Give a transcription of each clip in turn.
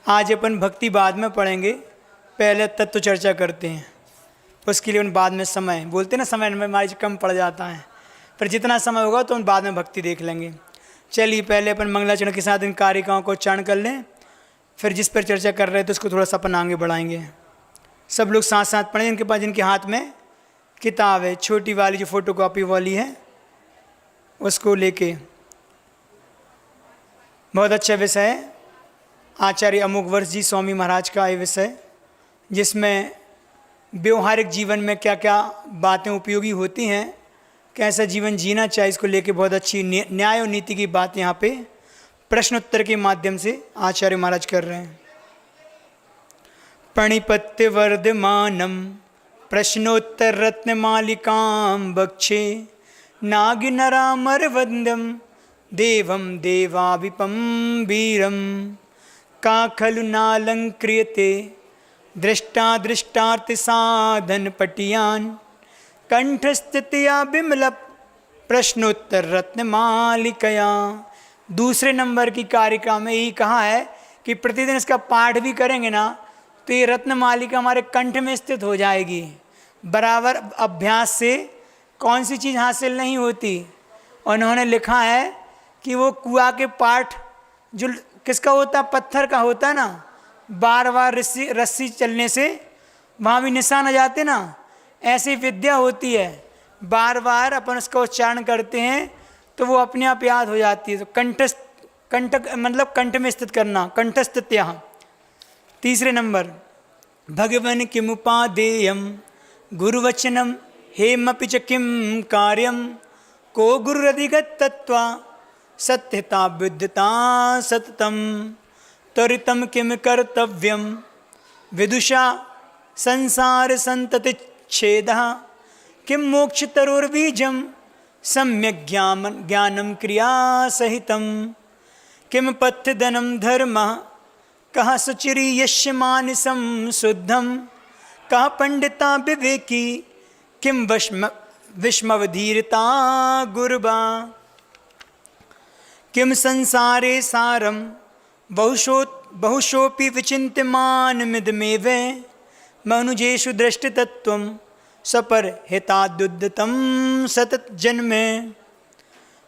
आज अपन भक्ति बाद में पढ़ेंगे, पहले तत्व चर्चा करते हैं। उसके लिए उन बाद में समय बोलते ना, समय में हमारी कम पड़ जाता है, पर जितना समय होगा तो उन बाद में भक्ति देख लेंगे। चलिए पहले अपन मंगलाचरण के साथ इन कारिकाओं को उच्चारण कर लें, फिर जिस पर चर्चा कर रहे हैं तो उसको थोड़ा सा अपन आगे बढ़ाएंगे। सब लोग साथ साथ पढ़ें, जिनके पास जिनके हाथ में किताब है, छोटी वाली जो फोटो कॉपी वाली है उसको लेके। बहुत अच्छा विषय है, आचार्य अमोघ वर्ष जी स्वामी महाराज का ये विषय, जिसमें व्यवहारिक जीवन में क्या क्या बातें उपयोगी होती हैं, कैसा जीवन जीना चाहिए, इसको लेके बहुत अच्छी न्याय और नीति की बात यहाँ पे प्रश्नोत्तर के माध्यम से आचार्य महाराज कर रहे हैं। प्रणिपत्य वर्धमानम प्रश्नोत्तर रत्न मालिकां बक्षे नागिनरामर वंद्यम देवम देवाभिपम वीरम का खलु नालंक्रियते दृष्टा दृष्टार्थ साधन पटियान कंठस्थितिया विमल प्रश्नोत्तर रत्न मालिकया। दूसरे नंबर की कारिका में यही कहा है कि प्रतिदिन इसका पाठ भी करेंगे ना तो ये रत्न मालिका हमारे कंठ में स्थित हो जाएगी। बराबर अभ्यास से कौन सी चीज़ हासिल नहीं होती। उन्होंने लिखा है कि वो कुआं के पाठ जो किसका होता है, पत्थर का होता है ना, बार बार रस्सी चलने से वहाँ भी निशान आ जाते ना, ऐसी विद्या होती है। बार बार अपन उसका उच्चारण करते हैं तो वो अपने आप याद हो जाती है। तो कंठ मतलब कंठ में स्थित करना, कंठस्थित्या। तीसरे नंबर, भगवन किमुपादेयम गुरुवचनम हेमपि च किम कार्यम को गुरुरधिगत तत्वा सत्यता विद्यता सततम त्वरितम किम कर्तव्यम विदुषा संसार संतति छेदः किम मोक्ष तरोर्बीजम सम्यक ज्ञानम क्रिया सहितम किम पथ्यधनम धर्मः कः सुचिरी यस्य मानसं शुद्धम कः पंडिता विवेकी किम विस्मवधीरता गुरुबा किम संसारे सारम बहुशोपि विचिन्त्यमान मिदमेव मनुजेषु दृष्टितत्वं सपर हिताद्युद्धतं सतत जन्मे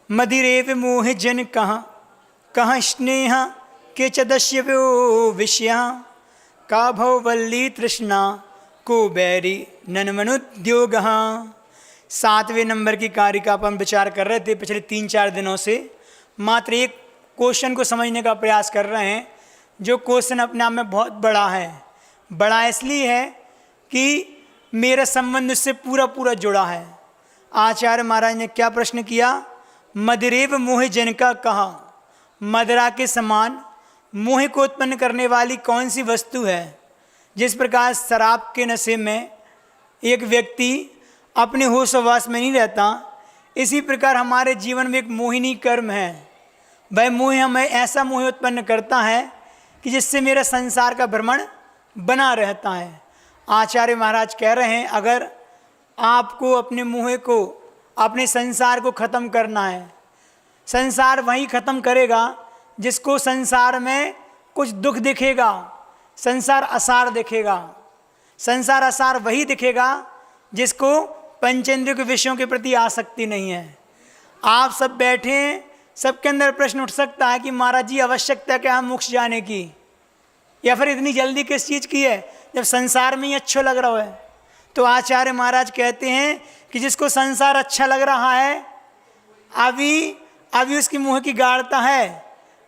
मदिरेव मोह जन कहाँ स्नेह के चदस्यवो विषया का भववल्ली तृष्णा को बैरी नन्मनुद्योग। सातवें नंबर की कारिका पर हम विचार कर रहे थे पिछले 3-4 दिनों से। मात्र एक क्वेश्चन को समझने का प्रयास कर रहे हैं, जो क्वेश्चन अपने आप में बहुत बड़ा है। बड़ा इसलिए है कि मेरा संबंध उससे पूरा पूरा जुड़ा है। आचार्य महाराज ने क्या प्रश्न किया, मदिरेव मोह जन का कहा, मदिरा के समान मोह को उत्पन्न करने वाली कौन सी वस्तु है। जिस प्रकार शराब के नशे में एक व्यक्ति अपने होश हवास में नहीं रहता, इसी प्रकार हमारे जीवन में एक मोहिनी कर्म है। वह मोह हमें ऐसा मोह उत्पन्न करता है कि जिससे मेरा संसार का भ्रमण बना रहता है। आचार्य महाराज कह रहे हैं, अगर आपको अपने मोह को, अपने संसार को ख़त्म करना है, संसार वही ख़त्म करेगा जिसको संसार में कुछ दुख दिखेगा, संसार असार दिखेगा। संसार असार वही दिखेगा जिसको पंचेंद्रियों के विषयों के प्रति आसक्ति नहीं है। आप सब बैठे हैं, सबके अंदर प्रश्न उठ सकता है कि महाराज जी आवश्यकता क्या है मोक्ष जाने की, या फिर इतनी जल्दी किस चीज़ की है जब संसार में ही अच्छा लग रहा है। तो आचार्य महाराज कहते हैं कि जिसको संसार अच्छा लग रहा है, अभी उसकी मुँह की गाढ़ता है,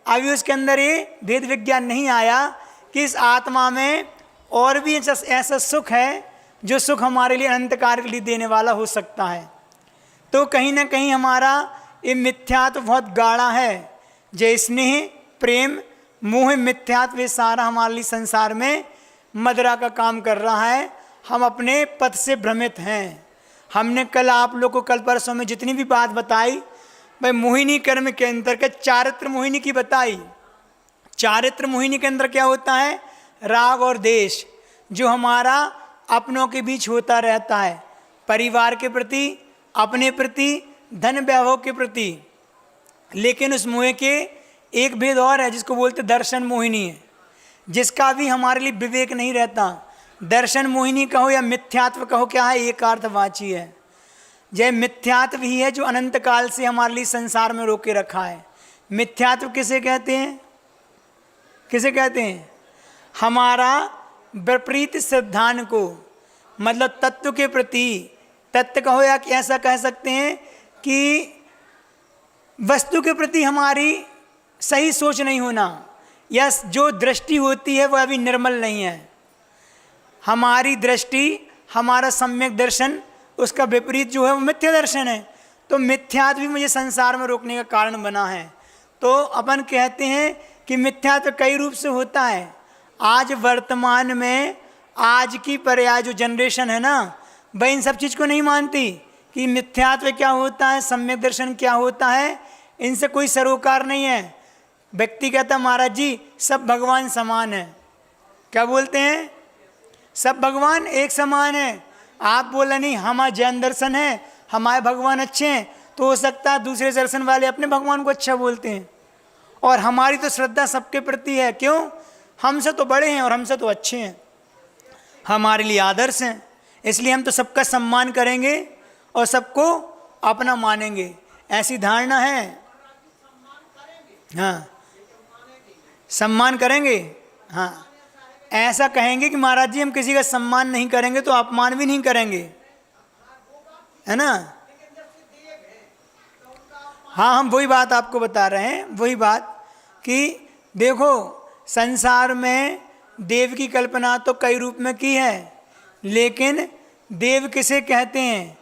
अभी उसके अंदर ये भेद विज्ञान नहीं आया कि इस आत्मा में और भी ऐसा सुख है जो सुख हमारे लिए अनंत काल के लिए देने वाला हो सकता है। तो कहीं ना कहीं हमारा ये मिथ्यात्व बहुत गाढ़ा है। जय स्नेह प्रेम मोह मिथ्यात्व ये सारा हमारे लिए संसार में मदिरा का काम कर रहा है। हम अपने पथ से भ्रमित हैं। हमने कल आप लोग को कल परसों में जितनी भी बात बताई, भाई मोहिनी कर्म के अंतर्गत चारित्र मोहिनी की बताई। चारित्र मोहिनी के अंदर क्या होता है, राग और देश, जो हमारा अपनों के बीच होता रहता है, परिवार के प्रति, अपने प्रति, धन वैभव के प्रति। लेकिन उस मोह के एक भेद और है जिसको बोलते दर्शन मोहिनी है। जिसका भी हमारे लिए विवेक नहीं रहता। दर्शन मोहिनी कहो या मिथ्यात्व कहो, क्या है? एक अर्थवाची है। यह मिथ्यात्व ही है जो अनंत काल से हमारे लिए संसार में रोके रखा है। मिथ्यात्व किसे कहते हैं? किसे कहते हैं? हमारा विपरीत सिद्धांत को, मतलब तत्व के प्रति, तत्व कहो या ऐसा कह सकते हैं कि वस्तु के प्रति हमारी सही सोच नहीं होना, या जो दृष्टि होती है वह अभी निर्मल नहीं है। हमारी दृष्टि, हमारा सम्यक दर्शन, उसका विपरीत जो है वो मिथ्या दर्शन है। तो मिथ्यात्व भी मुझे संसार में रोकने का कारण बना है। तो अपन कहते हैं कि मिथ्यात्व कई रूप से होता है। आज वर्तमान में आज की पर्याय जो जनरेशन है ना, वह इन सब चीज़ को नहीं मानती कि मिथ्यात्व क्या होता है, सम्यक दर्शन क्या होता है। इनसे कोई सरोकार नहीं है। व्यक्ति कहता महाराज जी सब भगवान समान है। क्या बोलते हैं? सब भगवान एक समान है। आप बोला नहीं हमारा जैन दर्शन है, हमारे भगवान अच्छे हैं, तो हो सकता है दूसरे दर्शन वाले अपने भगवान को अच्छा बोलते हैं। और हमारी तो श्रद्धा सबके प्रति है। क्यों? हमसे तो बड़े हैं और हमसे तो अच्छे हैं, हमारे लिए आदर्श हैं, इसलिए हम तो सबका सम्मान करेंगे और सबको अपना मानेंगे। ऐसी धारणा है। हाँ, सम्मान करेंगे। हाँ, ऐसा कहेंगे कि महाराज जी हम किसी का सम्मान नहीं करेंगे तो अपमान भी नहीं करेंगे, है ना? हाँ, हम वही बात आपको बता रहे हैं, वही बात कि देखो संसार में देव की कल्पना तो कई रूप में की है, लेकिन देव किसे कहते हैं?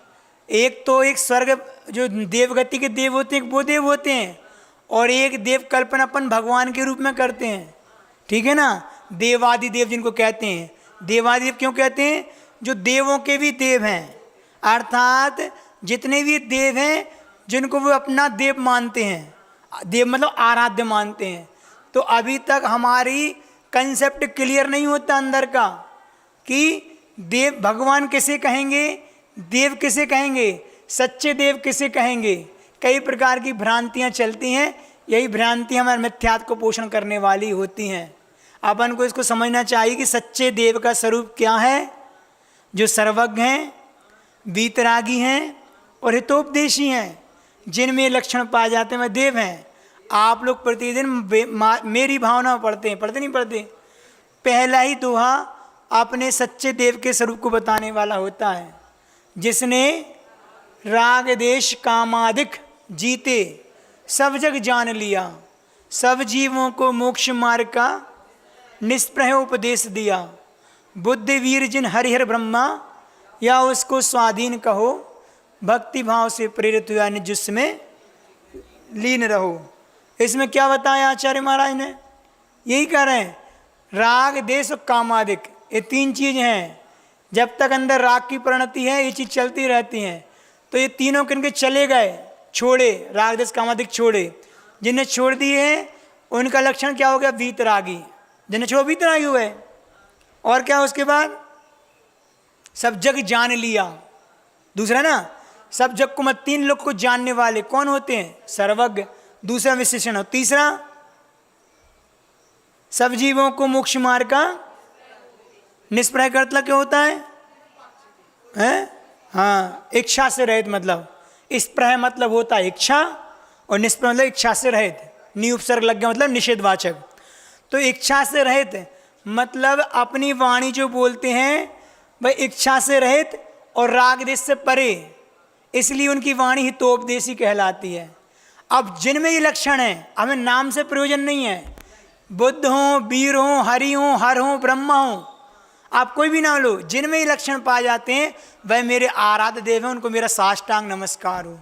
एक तो एक स्वर्ग जो देवगति के देव होते हैं, वो देव होते हैं, और एक देव कल्पना अपन भगवान के रूप में करते हैं। ठीक है ना? देवादि देव जिनको कहते हैं। देवादि देव क्यों कहते हैं? जो देवों के भी देव हैं, अर्थात जितने भी देव हैं जिनको वो अपना देव मानते हैं। देव मतलब आराध्य मानते हैं। तो अभी तक हमारी कंसेप्ट क्लियर नहीं होता अंदर का कि देव भगवान किसे कहेंगे, देव किसे कहेंगे, सच्चे देव किसे कहेंगे। कई प्रकार की भ्रांतियां चलती हैं। यही भ्रांति हमारे मिथ्यात्व को पोषण करने वाली होती हैं। अपन को इसको समझना चाहिए कि सच्चे देव का स्वरूप क्या है, जो सर्वज्ञ हैं, वीतरागी हैं और हितोपदेशी हैं। जिनमें लक्षण पाए जाते हैं वह देव हैं। आप लोग प्रतिदिन मेरी भावना पढ़ते हैं, पढ़ते नहीं पढ़ते? पहला ही दोहा अपने सच्चे देव के स्वरूप को बताने वाला होता है। जिसने राग देश कामादिक जीते सब जग जान लिया, सब जीवों को मोक्ष मार्ग का निष्प्रह उपदेश दिया। बुद्धि वीर जिन हरिहर ब्रह्मा, या उसको स्वाधीन कहो, भक्ति भाव से प्रेरित हुआ निज जिसमें लीन रहो। इसमें क्या बताया आचार्य महाराज ने? यही कह रहे हैं राग देश और कामादिक, ये तीन चीज़ हैं। जब तक अंदर राग की परिणति है ये चीज़ चलती रहती हैं। तो ये तीनों किनके चले गए, छोड़े, राग देश कामादिक छोड़े। जिन्हें छोड़ दिए हैं उनका लक्षण क्या हो गया? वीतरागी। जिन्हें छोड़ वीतरागी हुए। और क्या उसके बाद? सब जग जान लिया। दूसरा ना, सब जग को मत, तीन लोग को जानने वाले कौन होते हैं? सर्वज्ञ। दूसरा विशेषण हो। तीसरा, सब जीवों को मोक्ष मार्ग का निष्प्रह कर्ता क्या होता है? हाँ, इच्छा से रहित। मतलब स्प्रह मतलब होता है इच्छा, और निष्प्रह मतलब इच्छा से रहित। नी उपसर्ग लग गया मतलब निषेधवाचक। तो इच्छा से रहित मतलब अपनी वाणी जो बोलते हैं वह इच्छा से रहित और राग देश से परे, इसलिए उनकी वाणी हितोपदेशी कहलाती है। अब जिनमें ये लक्षण है, हमें नाम से प्रयोजन नहीं है। बुद्ध हो, वीर हो, हरि हो, हर हो, ब्रह्मा हो, आप कोई भी नाम लो, जिनमें ये लक्षण पाए जाते हैं वह मेरे आराध्य देव हैं, उनको मेरा साष्टांग नमस्कार हो।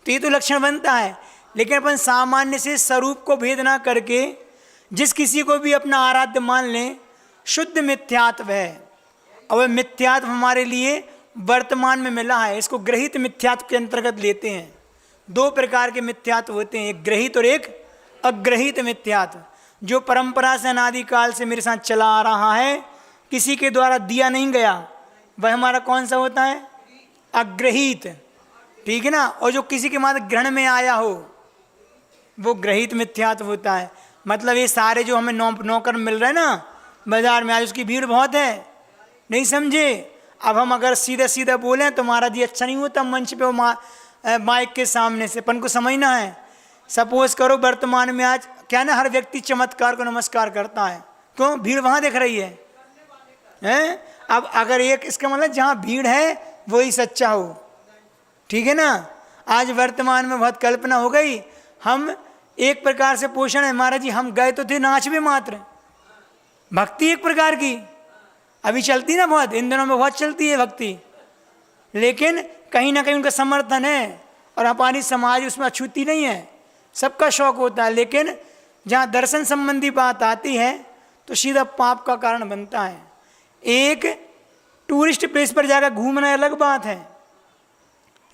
तो ये तो लक्षण बनता है। लेकिन अपन सामान्य से स्वरूप को भेद ना करके जिस किसी को भी अपना आराध्य मान लें, शुद्ध मिथ्यात्व है। और वह मिथ्यात्व हमारे लिए वर्तमान में मिला है। इसको ग्रहित मिथ्यात्व के अंतर्गत लेते हैं। दो प्रकार के मिथ्यात्व होते हैं, एक ग्रहित और एक अग्रहित मिथ्यात्व। जो परंपरा से अनादिकाल से मेरे साथ चला आ रहा है, किसी के द्वारा दिया नहीं गया, वह हमारा कौन सा होता है? अग्रहित। ठीक है ना? और जो किसी के मात्र ग्रहण में आया हो वो ग्रहित मिथ्यात्व होता है। मतलब ये सारे जो हमें नौकर मिल रहे हैं ना बाजार में, आज उसकी भीड़ बहुत है, नहीं समझे। अब हम अगर सीधे सीधे बोलें तो महाराज जी अच्छा नहीं होता मंच पे वो माइक के सामने से, अपन को समझना है। सपोज करो वर्तमान में आज क्या ना हर व्यक्ति चमत्कार को नमस्कार करता है, क्यों? भीड़ वहाँ दिख रही है, हैं? अब अगर एक इसका मतलब जहाँ भीड़ है वही सच्चा हो, ठीक है ना। आज वर्तमान में बहुत कल्पना हो गई, हम एक प्रकार से पोषण है महाराज जी, हम गए तो थे नाच में मात्र, भक्ति एक प्रकार की अभी चलती ना बहुत, इन दिनों में बहुत चलती है भक्ति, लेकिन कहीं ना कहीं उनका समर्थन है और हमारी समाज उसमें अछूती नहीं है, सबका शौक होता है। लेकिन जहाँ दर्शन संबंधी बात आती है तो सीधा पाप का कारण बनता है। एक टूरिस्ट प्लेस पर जाकर घूमना अलग बात है,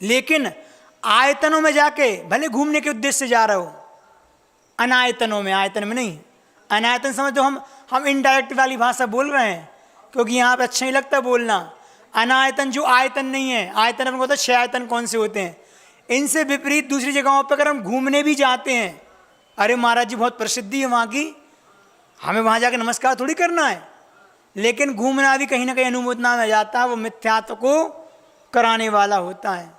लेकिन आयतनों में जाके भले घूमने के उद्देश्य से जा रहे हो, अनायतनों में, आयतन में नहीं, अनायतन समझ तो हम इनडायरेक्ट वाली भाषा बोल रहे हैं क्योंकि यहाँ पे अच्छा नहीं लगता बोलना। अनायतन जो आयतन नहीं है, आयतन अपन को होता है 6 आयतन कौन से होते हैं, इनसे विपरीत दूसरी जगहों पर अगर हम घूमने भी जाते हैं, अरे महाराज जी बहुत प्रसिद्धि है वहाँ की, हमें वहाँ जाकर नमस्कार थोड़ी करना है, लेकिन घूमना भी कहीं ना कहीं अनुमोदना में जाता है, वो मिथ्यात्व को कराने वाला होता है।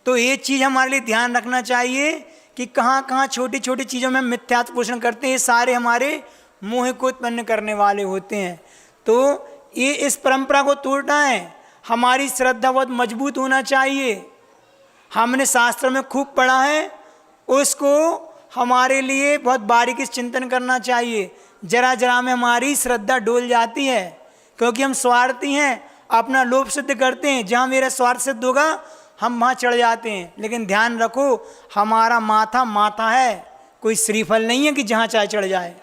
तो ये चीज़ हमारे लिए ध्यान रखना चाहिए कि कहाँ कहाँ छोटी छोटी चीज़ों में मिथ्यात्व पोषण करते हैं, ये सारे हमारे मोह को उत्पन्न करने वाले होते हैं। तो ये इस परंपरा को तोड़ना है, हमारी श्रद्धा बहुत मजबूत होना चाहिए। हमने शास्त्र में खूब पढ़ा है, उसको हमारे लिए बहुत बारीकी से चिंतन करना चाहिए। जरा जरा में हमारी श्रद्धा डोल जाती है क्योंकि हम स्वार्थी हैं, अपना लोभ सिद्ध करते हैं, जहाँ मेरा स्वार्थ सिद्ध होगा हम वहाँ चढ़ जाते हैं। लेकिन ध्यान रखो हमारा माथा माथा है, कोई श्रीफल नहीं है कि जहाँ चाहे चढ़ जाए,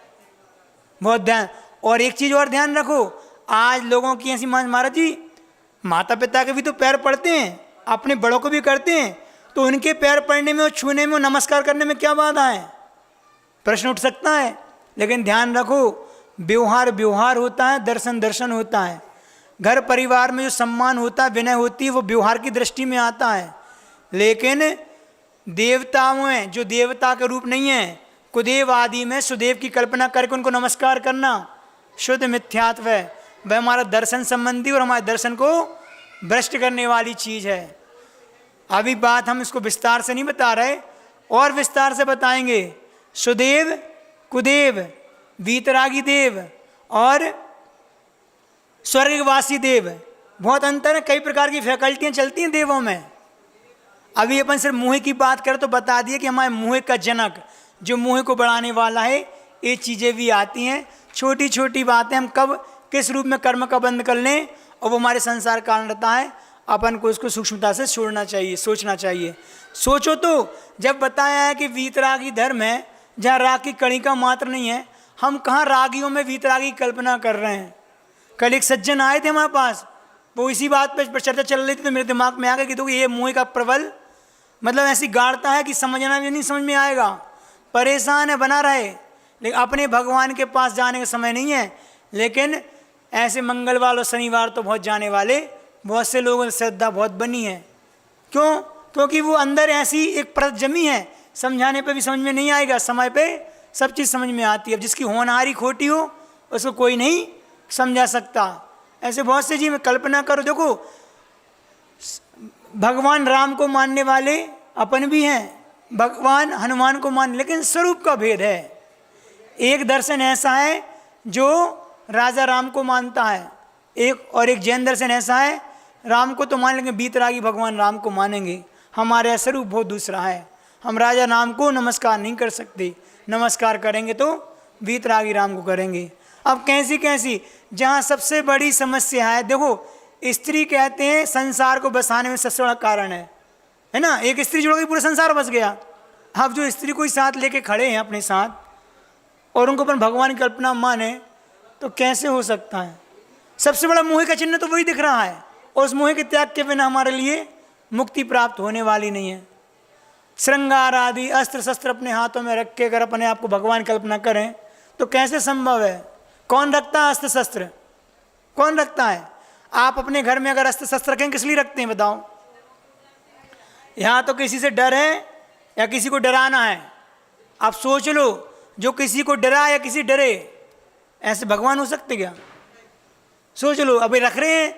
बहुत ध्यान। और एक चीज़ और ध्यान रखो, आज लोगों की ऐसी महाराज जी माता पिता के भी तो पैर पड़ते हैं, अपने बड़ों को भी करते हैं, तो उनके पैर पड़ने में और छूने में और नमस्कार करने में क्या बाधा है, प्रश्न उठ सकता है। लेकिन ध्यान रखो व्यवहार व्यवहार होता है, दर्शन दर्शन होता है। घर परिवार में जो सम्मान होता है, विनय होती है, वो व्यवहार की दृष्टि में आता है। लेकिन देवताओं में जो देवता के रूप नहीं है, कुदेव आदि में सुदेव की कल्पना करके उनको नमस्कार करना शुद्ध मिथ्यात्व है। वह हमारा दर्शन संबंधी और हमारे दर्शन को भ्रष्ट करने वाली चीज़ है। अभी बात हम इसको विस्तार से नहीं बता रहे, और विस्तार से बताएंगे। सुदेव, कुदेव, वीतरागी देव और स्वर्गवासी देव, बहुत अंतर है। कई प्रकार की फैकल्टियाँ चलती हैं देवों में। अभी अपन सिर्फ मुँह की बात करें तो बता दिए कि हमारे मुँह का जनक जो मुँह को बढ़ाने वाला है, ये चीज़ें भी आती हैं। छोटी छोटी बातें हम कब किस रूप में कर्म का बंद कर लें और वो हमारे संसार कारण रहता है, अपन को इसको सूक्ष्मता से छोड़ना चाहिए, सोचना चाहिए। सोचो तो जब बताया है कि वीतरागी धर्म है जहाँ राग की कणी का मात्र नहीं है, हम कहाँ रागियों में वीतरागी कल्पना कर रहे हैं। कल एक सज्जन आए थे हमारे पास, वो इसी बात पर चर्चा चल रही थी तो मेरे दिमाग में आ गया कि देखो ये मुँह का प्रबल मतलब ऐसी गाड़ता है कि समझना भी नहीं समझ में आएगा, परेशान है बना रहे, लेकिन अपने भगवान के पास जाने का समय नहीं है। लेकिन ऐसे मंगलवार और शनिवार तो बहुत जाने वाले, बहुत से लोगों की श्रद्धा बहुत बनी है। क्यों? क्योंकि वो अंदर ऐसी एक परत जमी है, समझाने पे भी समझ में नहीं आएगा, समय पे सब चीज़ समझ में आती है। अब जिसकी होनहारी खोटी हो उसको कोई नहीं समझा सकता। ऐसे बहुत से जी में कल्पना करो, देखो भगवान राम को मानने वाले अपन भी हैं, भगवान हनुमान को मान, लेकिन स्वरूप का भेद है। एक दर्शन ऐसा है जो राजा राम को मानता है, एक और एक जैन दर्शन ऐसा है राम को तो मान लेंगे, बीतरागी भगवान राम को मानेंगे। हमारे स्वरूप बहुत दूसरा है। हम राजा राम को नमस्कार नहीं कर सकते, नमस्कार करेंगे तो बीतरागी राम को करेंगे। अब कैसी कैसी जहाँ सबसे बड़ी समस्या है, देखो स्त्री कहते हैं संसार को बसाने में सबसे बड़ा कारण है ना। एक स्त्री जुड़ गई पूरा संसार बस गया। अब जो स्त्री को ही साथ लेके खड़े हैं अपने साथ और उनको अपन भगवान की कल्पना माने तो कैसे हो सकता है। सबसे बड़ा मोह का चिन्ह तो वही दिख रहा है, और उस मोह के त्याग के बिना हमारे लिए मुक्ति प्राप्त होने वाली नहीं है। श्रृंगार आदि अस्त्र शस्त्र अपने हाथों में रख के अगर अपने आप को भगवान की कल्पना करें तो कैसे संभव है। कौन रखता है अस्त्र शस्त्र, कौन रखता है। आप अपने घर में अगर अस्त्र शस्त्र रखें किस लिए रखते हैं बताओ। यहाँ तो किसी से डर है या किसी को डराना है। आप सोच लो जो किसी को डरा या किसी डरे, ऐसे भगवान हो सकते क्या? सोच लो, अभी रख रहे हैं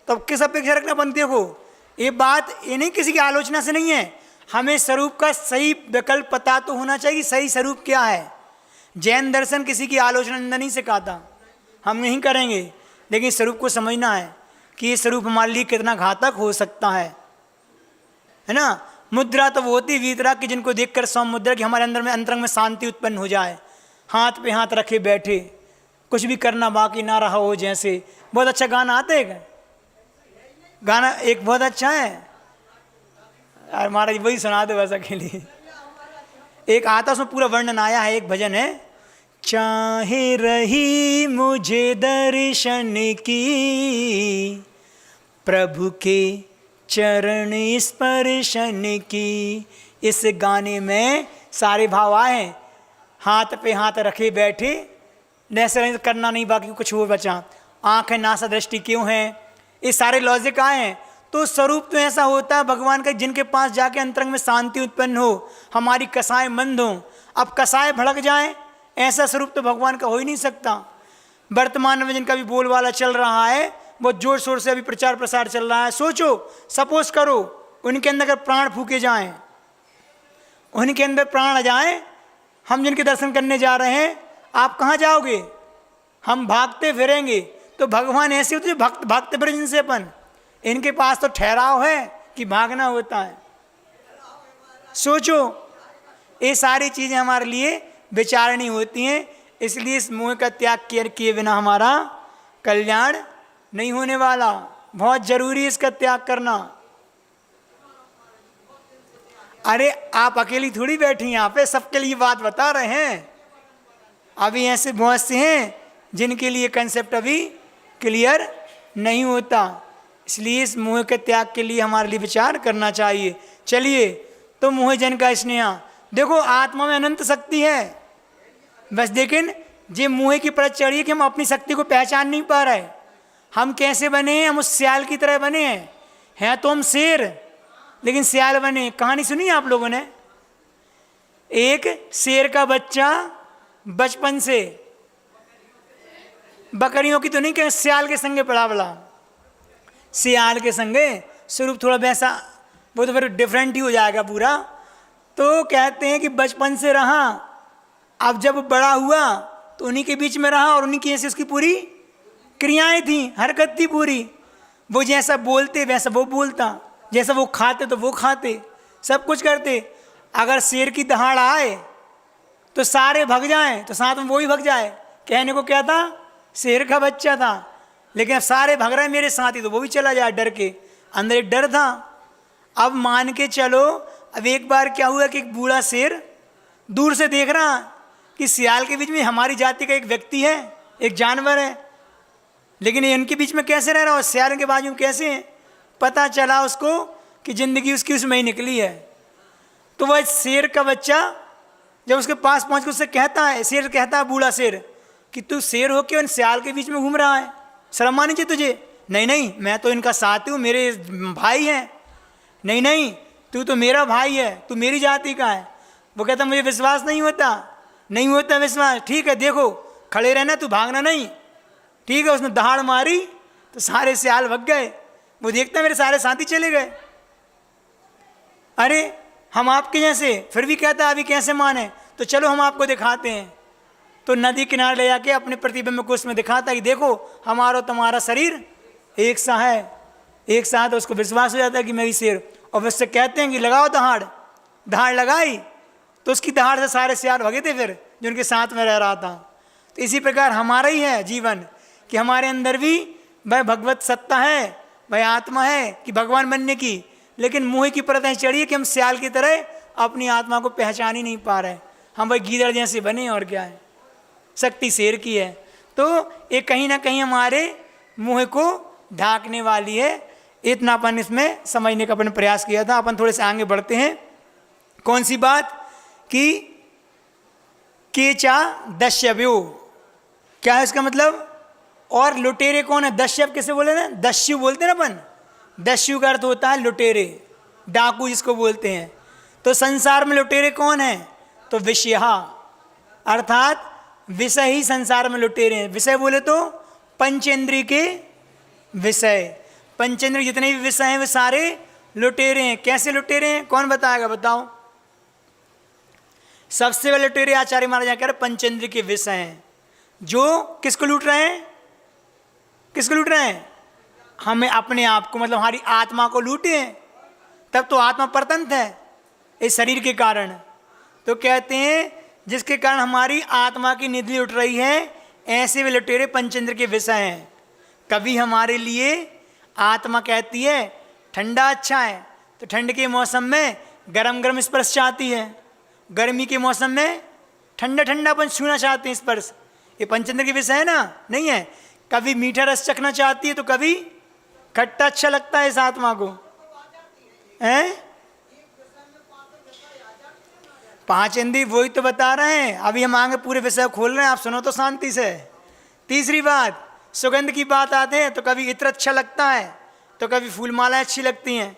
तो अब किस अपेक्षा रखना बनती हो? ये बात ये नहीं किसी की आलोचना से नहीं है, हमें स्वरूप का सही विकल्प पता तो होना चाहिए, सही स्वरूप क्या है। जैन दर्शन किसी की आलोचना निंदा नहीं सिखाता, हम नहीं करेंगे, लेकिन स्वरूप को समझना है कि ये स्वरूप हमारे लिए कितना घातक हो सकता है ना। मुद्रा तो वो होती वीतराग की जिनको देखकर सौम मुद्रा की हमारे अंदर में अंतरंग में शांति उत्पन्न हो जाए, हाथ पे हाथ रखे बैठे, कुछ भी करना बाकी ना रहा हो जैसे। बहुत अच्छा गाना आता है, गाना एक बहुत अच्छा है यार महाराज, वही सुना दो वैसा के लिए। एक आता उसमें पूरा वर्णन आया है, एक भजन है, चाहे रही मुझे दर्शन की, प्रभु के चरण स्पर्शन की। इस गाने में सारे भाव आए, हाथ पे हाथ रखे बैठे, ऐसे करना नहीं बाकी कुछ हो बचा, आँख है नासा दृष्टि क्यों है, ये सारे लॉजिक आए हैं। तो स्वरूप तो ऐसा होता है भगवान का जिनके पास जाके अंतरंग में शांति उत्पन्न हो, हमारी कसाएं मंद हो। अब कसाएं भड़क जाएं, ऐसा स्वरूप तो भगवान का हो ही नहीं सकता। वर्तमान में जिनका भी बोलबाला चल रहा है, बहुत जोर शोर से अभी प्रचार प्रसार चल रहा है। सोचो, सपोज करो उनके अंदर अगर प्राण फूके जाएं, उनके अंदर प्राण आ जाएं, हम जिनके दर्शन करने जा रहे हैं, आप कहाँ जाओगे? हम भागते फिरेंगे। तो भगवान ऐसे होते भक्त भागते फिरे जिनसे अपन, इनके पास तो ठहराव है कि भागना होता है। सोचो, ये सारी चीज़ें हमारे लिए विचारणी होती हैं, इसलिए इस मोह का त्याग किए बिना हमारा कल्याण नहीं होने वाला। बहुत जरूरी है इसका त्याग करना। अरे आप अकेली थोड़ी बैठी यहाँ पे, सबके लिए बात बता रहे हैं। अभी ऐसे बहुत से हैं जिनके लिए कंसेप्ट अभी क्लियर नहीं होता, इसलिए इस मोह के त्याग के लिए हमारे लिए विचार करना चाहिए। चलिए, तो मोह जन का स्नेह, देखो आत्मा में अनंत शक्ति है, बस लेकिन ये मोह की परत चढ़ी कि हम अपनी शक्ति को पहचान नहीं पा रहे। हम कैसे बने हैं? हम उस सियाल की तरह बने हैं तो हम शेर, लेकिन सियाल बने। कहानी सुनी आप लोगों ने? एक शेर का बच्चा बचपन से, बकरियों की तो नहीं कहें, सियाल के संगे पड़ा बड़ा, सियाल के संगे स्वरूप थोड़ा वैसा, वो तो फिर डिफरेंट ही हो जाएगा पूरा। तो कहते हैं कि बचपन से रहा, अब जब बड़ा हुआ तो उन्हीं के बीच में रहा और उन्हीं की ऐसी उसकी पूरी क्रियाएं थी, हरकत थी पूरी। वो जैसा बोलते वैसा वो बोलता, जैसा वो खाते तो वो खाते, सब कुछ करते। अगर शेर की दहाड़ आए तो सारे भग जाएं तो साथ में वो ही भग जाए। कहने को क्या था? शेर का बच्चा था, लेकिन अब सारे भग रहे हैं मेरे साथ ही, तो वो भी चला जाए डर के। अंदर एक डर था। अब मान के चलो, अब एक बार क्या हुआ कि एक बूढ़ा शेर दूर से देख रहा कि सियाल के बीच में हमारी जाति का एक व्यक्ति है, एक जानवर है, लेकिन ये इनके बीच में कैसे रह रहा है, सियाल के बाजू में कैसे है? पता चला उसको कि जिंदगी उसकी उसमें ही निकली है। तो वह शेर का बच्चा जब उसके पास पहुंच कर उससे कहता है, शेर कहता है बूढ़ा शेर कि तू शेर हो क्यों सियाल के बीच में घूम रहा है, शर्म आनी चाहिए तुझे। नहीं नहीं, मैं तो इनका साथी हूँ, मेरे भाई हैं। नहीं नहीं, तू तो मेरा भाई है, तू मेरी जाति का है। वो कहता मुझे विश्वास नहीं होता। नहीं होता विश्वास, ठीक है देखो, खड़े रहना, तू भागना नहीं। ठीक है, उसने दहाड़ मारी तो सारे सियाल भग गए। वो देखता मेरे सारे साथी चले गए। अरे हम आपके जैसे, फिर भी कहता अभी कैसे माने, तो चलो हम आपको दिखाते हैं। तो नदी किनारे ले जाके अपने प्रतिबिंब को उसमें दिखाता कि देखो हमारा तुम्हारा शरीर एक सा है, एक साथ। तो उसको विश्वास हो जाता है कि मेरी शेर। और उससे कहते हैं कि लगाओ दहाड़। दहाड़ लगाई तो उसकी दहाड़ से सारे सियाल भगे थे फिर, जो उनके साथ में रह रहा था। तो इसी प्रकार हमारा ही है जीवन कि हमारे अंदर भी वह भगवत सत्ता है, वह आत्मा है कि भगवान बनने की, लेकिन मोह की परतें चढ़ी है कि हम सियाल की तरह अपनी आत्मा को पहचान ही नहीं पा रहे। हम वही गीदड़ जैसे बने और क्या है, शक्ति शेर की है। तो ये कहीं ना कहीं हमारे मुँह को ढांकने वाली है। इतना अपन इसमें समझने का अपन प्रयास किया था। अपन थोड़े से आगे बढ़ते हैं। कौन सी बात? कि केचा दस्यव्यो, क्या है इसका मतलब? और लुटेरे कौन है? दस्यव किसे बोले ना? दस्यु बोलते हैं ना अपन। दस्यु का अर्थ होता है लुटेरे, डाकू जिसको बोलते हैं। तो संसार में लुटेरे कौन है? तो विषया, अर्थात विषय ही संसार में लुटेरे हैं। विषय बोले तो पंचेंद्रिय के विषय, पंचेंद्रिय जितने भी विषय हैं वे सारे लुटेरे हैं। कैसे लुटेरे हैं, कौन बताएगा, बताओ। सबसे पहले लुटेरे आचार्य महाराज कह रहे पंचेंद्रिय के विषय हैं, जो किसको लूट रहे हैं, किसको लूट रहे हैं, हमें अपने आप को, मतलब हमारी आत्मा को लूटे हैं। तब तो आत्मा परतंत्र है इस शरीर के कारण। तो कहते हैं जिसके कारण हमारी आत्मा की निधि उठ रही है, ऐसे वे लुटेरे पंचेंद्र के विषय हैं। कभी हमारे लिए आत्मा कहती है ठंडा अच्छा है, तो ठंड के मौसम में गरम गरम स्पर्श चाहती है, गर्मी के मौसम में ठंडा ठंडापन छूना चाहते हैं स्पर्श। ये पंचेंद्र के विषय है ना, नहीं है। कभी मीठा रस चखना चाहती है, तो कभी खट्टा अच्छा लगता है इस आत्मा को, हैं? पांच इंद्रिय वही तो बता रहे हैं। अभी हम आगे पूरे विषय खोल रहे हैं, आप सुनो तो शांति से। तीसरी बात, सुगंध की बात आते हैं तो कभी इत्र अच्छा लगता है, तो कभी फूल मालाएं अच्छी लगती हैं,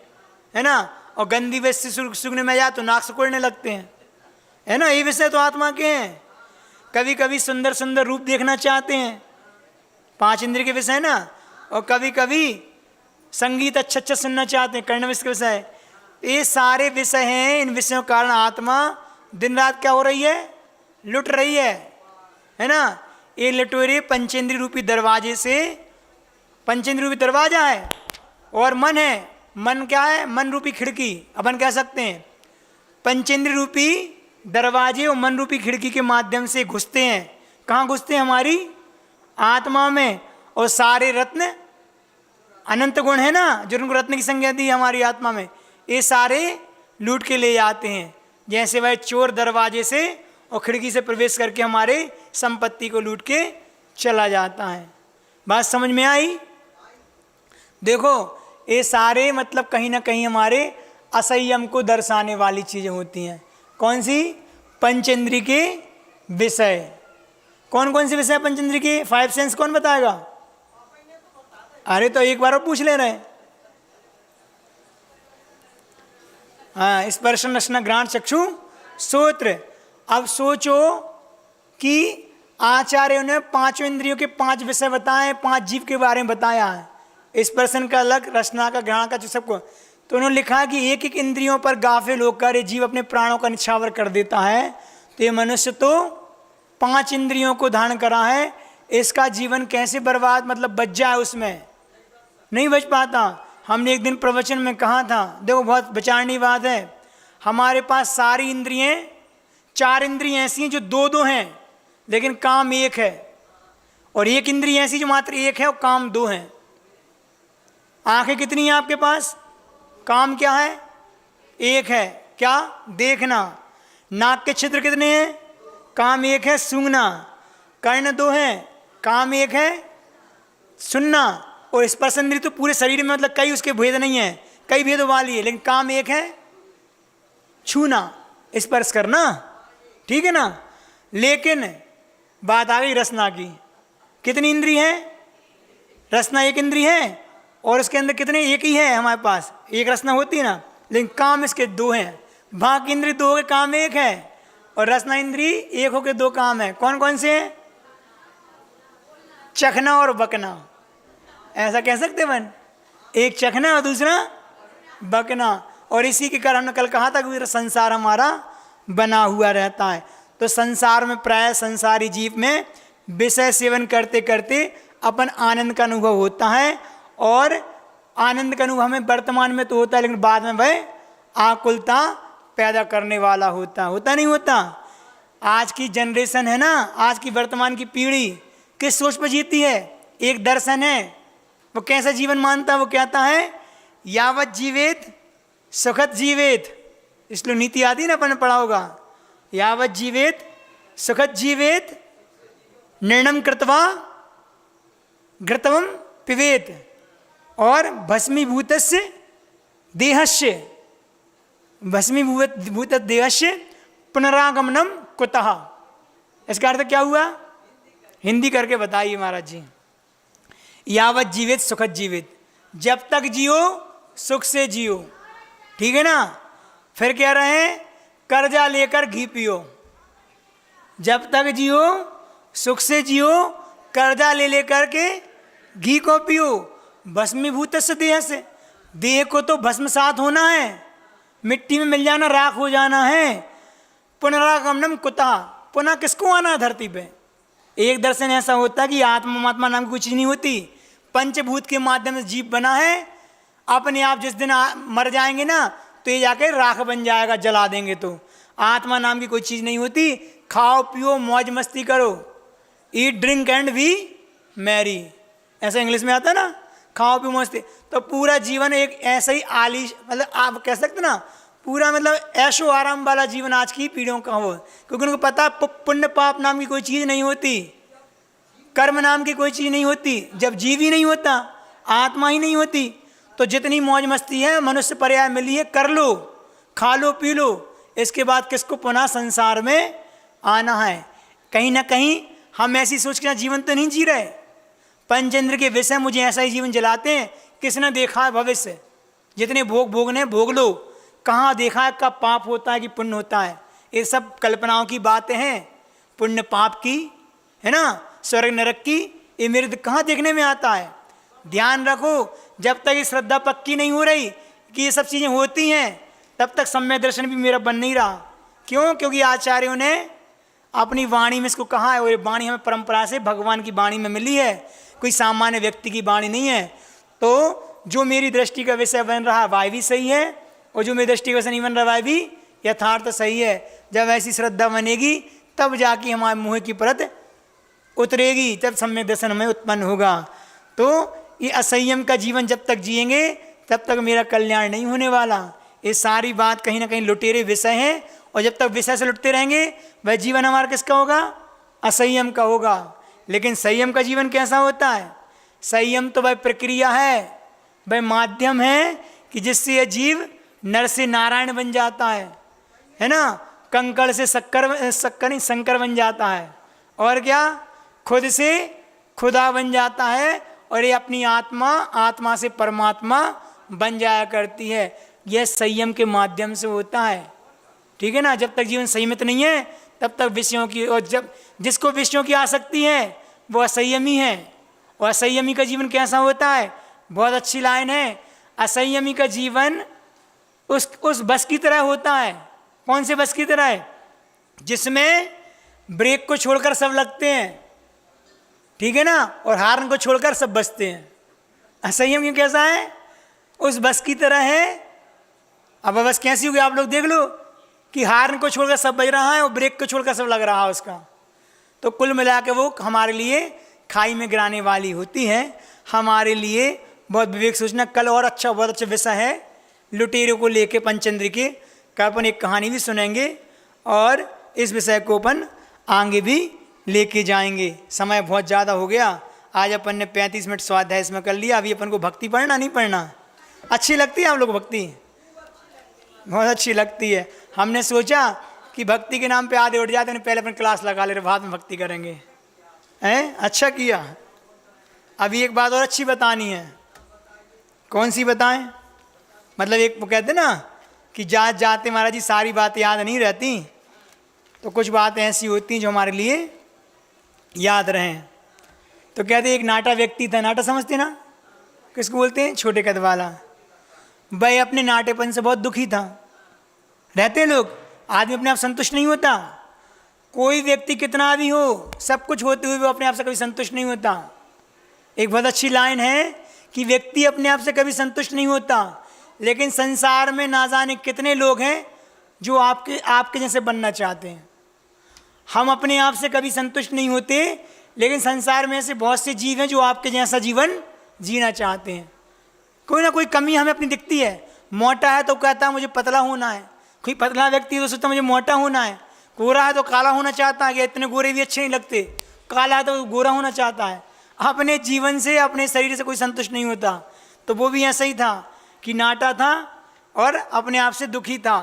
है ना। और गंदी वैसे सूंघने में जाए तो नाक सिकुड़ने लगते हैं, है ना। ये विषय तो आत्मा के हैं। कभी कभी सुंदर सुंदर रूप देखना चाहते हैं, पांच इंद्रिय के विषय ना। और कभी कभी संगीत अच्छा अच्छा सुनना चाहते हैं, कर्ण विषय के विषय। ये सारे विषय हैं। इन विषयों के कारण आत्मा दिन रात क्या हो रही है, लुट रही है ना। ये लुटेरे पंचेंद्रिय रूपी दरवाजे से, पंचेंद्रिय रूपी दरवाजा है और मन है। मन क्या है, मन रूपी खिड़की अपन कह सकते हैं। पंचेंद्रिय रूपी दरवाजे और मन रूपी खिड़की के माध्यम से घुसते हैं। कहाँ घुसते हैं, हमारी आत्मा में। और सारे रत्न, अनंत गुण है ना, जिनको रत्न की संज्ञा दी हमारी आत्मा में, ये सारे लूट के ले जाते हैं। जैसे वह चोर दरवाजे से और खिड़की से प्रवेश करके हमारे संपत्ति को लूट के चला जाता है। बात समझ में आई। देखो ये सारे मतलब कहीं ना कहीं हमारे असंयम को दर्शाने वाली चीजें होती हैं। कौन सी, पंचेंद्रिय के विषय। कौन कौन से विषय पंचेंद्रिय के, फाइव सेंस कौन बताएगा। अरे तो एक बार और पूछ ले रहे हैं। हाँ, स्पर्श रसना घ्राण चक्षु श्रोत्र। अब सोचो कि आचार्यों ने पांचों इंद्रियों के पांच विषय बताए, पांच जीव के बारे में बताया है। स्पर्शन का अलग, रसना का, घ्राण का, सबको। तो उन्होंने लिखा कि एक एक इंद्रियों पर गाफिल होकर ये जीव अपने प्राणों का निछावर कर देता है। तो ये मनुष्य तो पांच इंद्रियों को धारण करा है, इसका जीवन कैसे बर्बाद, मतलब बच जाए, उसमें नहीं बच पाता। हमने एक दिन प्रवचन में कहा था, देखो बहुत विचारनीय बात है। हमारे पास सारी इंद्रियां, चार इंद्रियां ऐसी हैं जो दो दो हैं, लेकिन काम एक है। और एक इंद्रिय ऐसी जो मात्र एक है और काम दो हैं। आंखें कितनी हैं आपके पास, काम क्या है, एक है, क्या, देखना। नाक के छिद्र कितने हैं, काम एक है, सूंघना। कर्ण दो हैं, काम एक है, सुनना। और स्पर्श इंद्रिय तो पूरे शरीर में, मतलब कई उसके भेद नहीं है, कई भेदों वाली है, लेकिन काम एक है, छूना, स्पर्श करना, ठीक है ना। लेकिन बात आ गई रसना की। कितनी इंद्रिय है, रसना एक इंद्रिय है, और उसके अंदर कितने, एक ही है हमारे पास, एक रसना होती है ना, लेकिन काम इसके दो हैं। भाग इंद्रिय दो के काम एक है, और रसना इंद्रिय एक होके दो काम है। कौन कौन से हैं, चखना और बकना। ऐसा कह सकते बन, एक चखना और दूसरा बकना। और इसी के कारण हमने कल कहा था कि संसार हमारा बना हुआ रहता है। तो संसार में प्राय संसारी जीव में विषय सेवन करते करते अपन आनंद का अनुभव होता है। और आनंद का अनुभव हमें वर्तमान में तो होता है, लेकिन बाद में वह आकुलता पैदा करने वाला होता नहीं होता। आज की जनरेशन है ना, आज की वर्तमान की पीढ़ी किस सोच पर जीती है, एक दर्शन है। वो कैसा जीवन मानता है, वो कहता है यावत जीवेत सुखत जीवेत। इसलिए नीति आदि ना अपन पढ़ा होगा, यावत जीवेत सुखत जीवेत, निर्णम कृत्वा घृतवम पिबेत, और भस्मीभूतस्य देहस्य, भस्मीभूत देहस्य पुनरागमनम कुतः। इसका अर्थ क्या हुआ, हिंदी करके बताइए महाराज जी। यावत जीवित सुखत जीवित, जब तक जियो सुख से जियो, ठीक है ना। फिर कह रहे हैं कर्जा लेकर घी पियो, जब तक जियो सुख से जियो, कर्जा ले लेकर के घी को पियो, भस्मीभूत देह से, देह को तो भस्मसात होना है, मिट्टी में मिल जाना, राख हो जाना है। पुनरागमनम कुतः, पुनः किसको आना धरती पे। एक दर्शन ऐसा होता है कि आत्मा महात्मा नाम की कोई चीज़ नहीं होती, पंचभूत के माध्यम से जीव बना है। अपने आप जिस दिन मर जाएंगे ना तो ये जाके राख बन जाएगा, जला देंगे। तो आत्मा नाम की कोई चीज़ नहीं होती। खाओ पियो मौज मस्ती करो, eat drink and B Mary, ऐसा इंग्लिश में आता है ना, खाओ पियो मस्ती। तो पूरा जीवन एक ऐसा ही आलिश, मतलब आप कह सकते ना, पूरा मतलब ऐशो आराम वाला जीवन आज की पीढ़ियों का हो, क्योंकि उनको पता पुण्य पाप नाम की कोई चीज़ नहीं होती, कर्म नाम की कोई चीज़ नहीं होती। जब जीव ही नहीं होता, आत्मा ही नहीं होती, तो जितनी मौज मस्ती है मनुष्य पर्याय मिली है, कर लो, खा लो पी लो, इसके बाद किसको पुनः संसार में आना है। कहीं ना कहीं हम ऐसी सोच के जीवन तो नहीं जी रहे। पंचेंद्र के विषय मुझे ऐसा ही जीवन जलाते हैं, किसने देखा है भविष्य, जितने भोग भोगने भोग लो, कहाँ देखा है कब पाप होता है कि पुण्य होता है। ये सब कल्पनाओं की बातें हैं, पुण्य पाप की, है ना, स्वर्ग नरक की, ये मेरे कहाँ देखने में आता है। ध्यान रखो, जब तक ये श्रद्धा पक्की नहीं हो रही कि ये सब चीज़ें होती हैं, तब तक सम्यक दर्शन भी मेरा बन नहीं रहा। क्यों? क्योंकि आचार्यों ने अपनी वाणी में इसको कहा है, और ये वाणी हमें परंपरा से भगवान की वाणी में मिली है, कोई सामान्य व्यक्ति की वाणी नहीं है। तो जो मेरी दृष्टि का विषय बन रहा है वह भी सही है, और जो मेरी दृष्टि का विषय नहीं बन रहा वह भी यथार्थ सही है। जब ऐसी श्रद्धा बनेगी तब जाके हमारे मुँह की परत उतरेगी, जब सम्यक दर्शन हमें उत्पन्न होगा। तो ये असंयम का जीवन जब तक जिएंगे तब तक मेरा कल्याण नहीं होने वाला। ये सारी बात कहीं ना कहीं लुटेरे विषय हैं, और जब तक विषय से लुटते रहेंगे वह जीवन हमारा किसका होगा? असंयम का होगा। लेकिन संयम का जीवन कैसा होता है? संयम तो वह प्रक्रिया है, वह माध्यम है कि जिससे यह जीव नर से नारायण बन जाता है ना, कंकड़ से शंकर बन जाता है, और क्या खुद से खुदा बन जाता है, और ये अपनी आत्मा से परमात्मा बन जाया करती है। यह संयम के माध्यम से होता है, ठीक है ना। जब तक जीवन संयमित नहीं है तब तक विषयों की, और जब जिसको विषयों की आसक्ति है वो असंयमी है। और असंयमी का जीवन कैसा होता है? बहुत अच्छी लाइन है, असंयमी का जीवन उस बस की तरह होता है। कौन से बस की तरह है? जिसमें ब्रेक को छोड़कर सब लगते हैं, ठीक है ना, और हार्न को छोड़कर सब बचते हैं। असंयम क्यों कैसा है? उस बस की तरह है। अब बस कैसी होगी आप लोग देख लो कि हार्न को छोड़कर सब बज रहा है और ब्रेक को छोड़कर सब लग रहा है उसका। तो कुल मिला के वो हमारे लिए खाई में गिराने वाली होती है। हमारे लिए बहुत विवेक सोचना। कल और बहुत अच्छा विषय है लुटेरों को लेके पंचेंद्र के, का अपन एक कहानी भी सुनेंगे, और इस विषय को अपन आगे भी लेके जाएंगे। समय बहुत ज़्यादा हो गया, आज अपन ने 35 मिनट स्वाध्याय इसमें कर लिया। अभी अपन को भक्ति पढ़ना नहीं पढ़ना? अच्छी लगती है आप लोग को भक्ति? बहुत अच्छी लगती है। हमने सोचा कि भक्ति के नाम पे आधे उठ जाते हैं, पहले अपन क्लास लगा ले रहे, बाद में भक्ति करेंगे। हैं? अच्छा किया। अभी एक बात और अच्छी बतानी है। कौन सी बताएं? मतलब एक वो कहते ना कि जाते महाराज जी सारी बातें याद नहीं रहती, तो कुछ बातें ऐसी होती हैं जो हमारे लिए याद रहें। तो कहते एक नाटा व्यक्ति था। नाटा समझते ना किसको बोलते हैं? छोटे कद वाला। वह अपने नाटेपन से बहुत दुखी था। रहते लोग, आदमी अपने आप संतुष्ट नहीं होता। कोई व्यक्ति कितना भी हो, सब कुछ होते हुए वो अपने आप से कभी संतुष्ट नहीं होता। एक बहुत अच्छी लाइन है कि व्यक्ति अपने आप से कभी संतुष्ट नहीं होता, लेकिन संसार में ना जाने कितने लोग हैं जो आपके जैसे बनना चाहते हैं। हम अपने आप से कभी संतुष्ट नहीं होते, लेकिन संसार में ऐसे बहुत से जीव हैं जो आपके जैसा जीवन जीना चाहते हैं। कोई ना कोई कमी हमें अपनी दिखती है। मोटा है तो कहता है मुझे पतला होना है, कोई पतला व्यक्ति तो सोचता मुझे मोटा होना है। गोरा है तो काला होना चाहता है कि इतने गोरे भी अच्छे नहीं लगते, काला है तो गोरा होना चाहता है। अपने जीवन से, अपने शरीर से कोई संतुष्ट नहीं होता। तो वो भी ऐसा ही था कि नाटा था और अपने आप से दुखी था।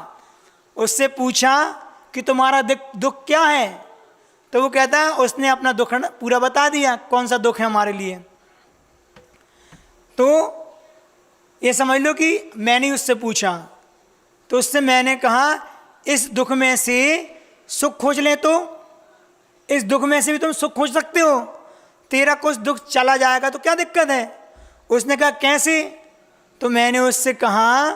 उससे पूछा कि तुम्हारा दुख क्या है? तो वो कहता है, उसने अपना दुख पूरा बता दिया, कौन सा दुख है हमारे लिए। तो ये समझ लो कि मैंने उससे पूछा, तो उससे मैंने कहा इस दुख में से सुख खोज ले तो इस दुख में से भी तुम सुख खोज सकते हो, तेरा कुछ दुख चला जाएगा तो क्या दिक्कत है। उसने कहा कैसे? तो मैंने उससे कहा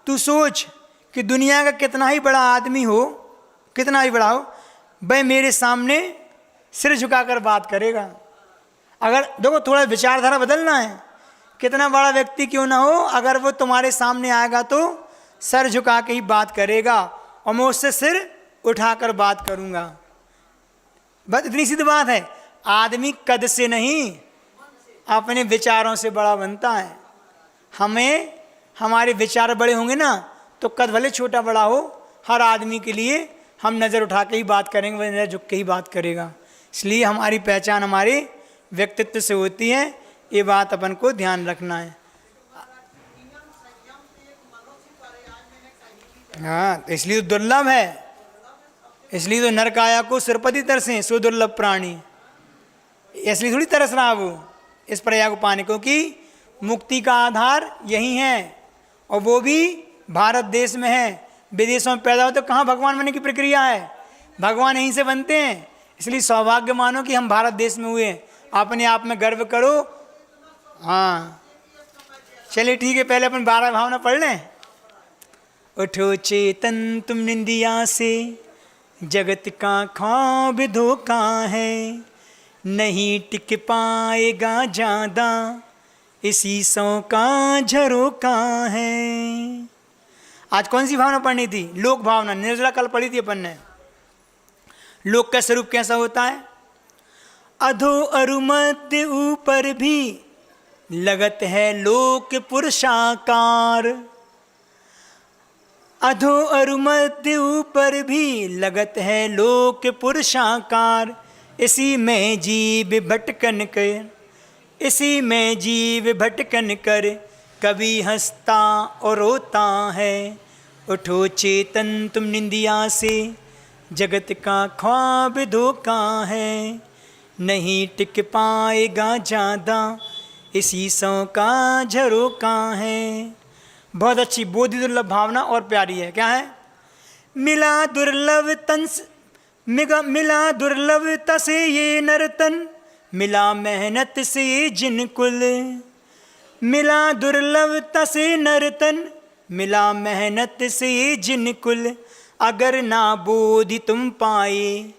तू सोच कि दुनिया का कितना ही बड़ा आदमी हो, कितना ही बड़ा हो, वह मेरे सामने सिर झुकाकर बात करेगा। अगर देखो थोड़ा विचारधारा बदलना है, कितना बड़ा व्यक्ति क्यों ना हो, अगर वो तुम्हारे सामने आएगा तो सर झुका के ही बात करेगा और मैं उससे सिर उठाकर बात करूंगा। बस इतनी सीधी बात है। आदमी कद से नहीं अपने विचारों से बड़ा बनता है। हमें हमारे विचार बड़े होंगे ना तो कद भले छोटा बड़ा हो, हर आदमी के लिए हम नज़र उठा के ही बात करेंगे, वह नज़र झुक के ही बात करेगा। इसलिए हमारी पहचान हमारे व्यक्तित्व से होती है, ये बात अपन को ध्यान रखना है। हाँ, इसलिए तो दुर्लभ है, इसलिए तो नरकाया को सिरपति तरसे सो दुर्लभ प्राणी। इसलिए थोड़ी तरस रहा वो इस प्रया को पाने को, कि मुक्ति का आधार यही है और वो भी भारत देश में है। विदेशों में पैदा हो तो कहाँ भगवान बनने की प्रक्रिया है, भगवान यहीं से बनते हैं। इसलिए सौभाग्य मानो कि हम भारत देश में हुए, अपने आप में गर्व करो। हाँ चलिए ठीक है, पहले अपन 12 भावना पढ़ लें। उठो चेतन तुम निंदिया से, जगत का ख्वाब धोखा है, नहीं टिक पाएगा ज्यादा, इसी सौ का झरोका है। आज कौन सी भावना पढ़नी थी? लोक भावना, निर्जला कल पढ़ी थी अपन ने। लोक का स्वरूप कैसा होता है? अधो अरु मध्य ऊपर भी लगत है लोक पुरुषाकार, अधो अरु मध्य ऊपर भी लगत है लोक पुरुषाकार, इसी में जीव भटकन कर, इसी में जीव भटकन कर, कभी हंसता और रोता है। उठो चेतन तुम निंदिया से, जगत का ख्वाब धोखा है, नहीं टिक पाएगा ज़्यादा, इसी सौ का झरोका है। बहुत अच्छी बोधि दुर्लभ भावना और प्यारी है। क्या है? मिला दुर्लभ तंस मिला दुर्लभता से ये नर्तन, मिला मेहनत से ये जिनकुल, मिला दुर्लभता से नर्तन, मिला मेहनत से ये जिनकुल, अगर ना बोधि तुम पाए,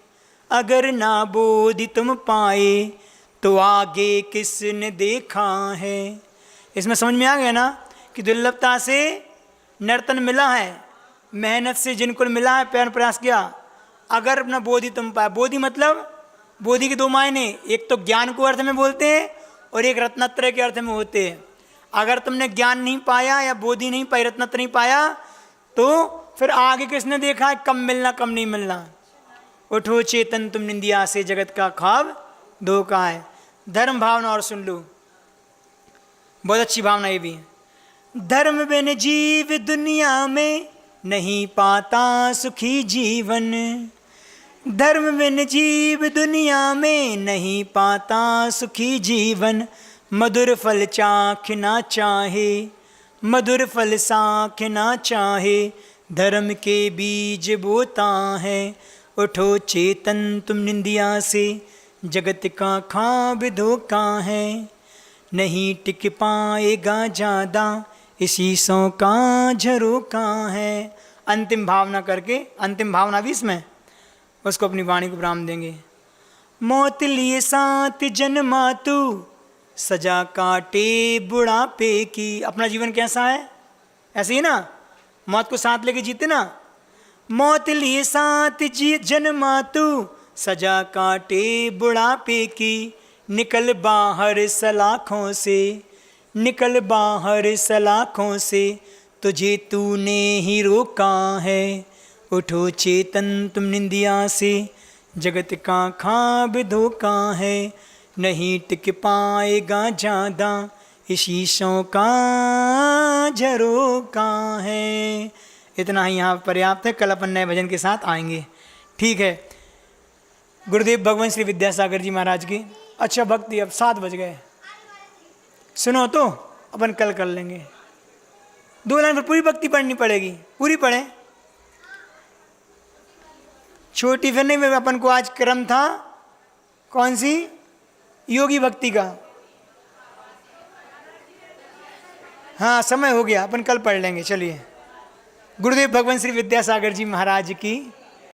अगर ना बोधि तुम पाए, तो आगे किसने देखा है। इसमें समझ में आ गया ना कि दुर्लभता से नर्तन मिला है, मेहनत से जिनको मिला है, प्रयास प्रयास किया, अगर अपना बोधि तुम पाए। बोधि मतलब, बोधि के दो मायने, एक तो ज्ञान को अर्थ में बोलते हैं और एक रत्नत्रय के अर्थ में होते हैं। अगर तुमने ज्ञान नहीं पाया या बोधि नहीं पाई, रत्नत्रय नहीं पाया, तो फिर आगे किसने देखा है कब मिलना कब नहीं मिलना। उठो चेतन तुम निंदिया से, जगत का ख्वाब धोखा है। धर्म भावना और सुन लो, बहुत अच्छी भावना ये भी है। धर्म बिन जीव दुनिया में नहीं पाता सुखी जीवन, धर्म बिन जीव दुनिया में नहीं पाता सुखी जीवन, मधुर फल चाख ना चाहे, मधुर फल साख ना चाहे, धर्म के बीज बोता है। उठो चेतन तुम निंदिया से, जगत का ख्वाब धोखा है, नहीं टिक पाएगा ज़्यादा, इसी सौ का झरोका है। अंतिम भावना करके, अंतिम भावना भी इसमें, उसको अपनी वाणी को विराम देंगे। मौत लिए साथ जन्मा तू, सजा काटे बुढ़ापे की। अपना जीवन कैसा है? ऐसे ही ना, मौत को साथ लेके जीते ना। मौत लिए साथ जन्मा तू, सजा काटे बुढ़ापे की, निकल बाहर सलाखों से, निकल बाहर सलाखों से, तुझे तूने ही रोका है। उठो चेतन तुम निंदिया से, जगत का ख्वाब धोखा है, नहीं टिक पाएगा ज़्यादा, इसी सौ का झरोका है। इतना ही यहाँ पर्याप्त है। कल अपन नए भजन के साथ आएंगे, ठीक है। गुरुदेव भगवान श्री विद्यासागर जी महाराज की अच्छा भक्ति। अब 7 बज गए, सुनो तो अपन कल कर लेंगे। 2 लाइन पर पूरी भक्ति पढ़नी पड़ेगी, पूरी पढ़ें, छोटी फिर नहीं। अपन को आज क्रम था कौन सी? योगी भक्ति का। हाँ समय हो गया, अपन कल पढ़ लेंगे। चलिए, गुरुदेव भगवान श्री विद्यासागर जी महाराज की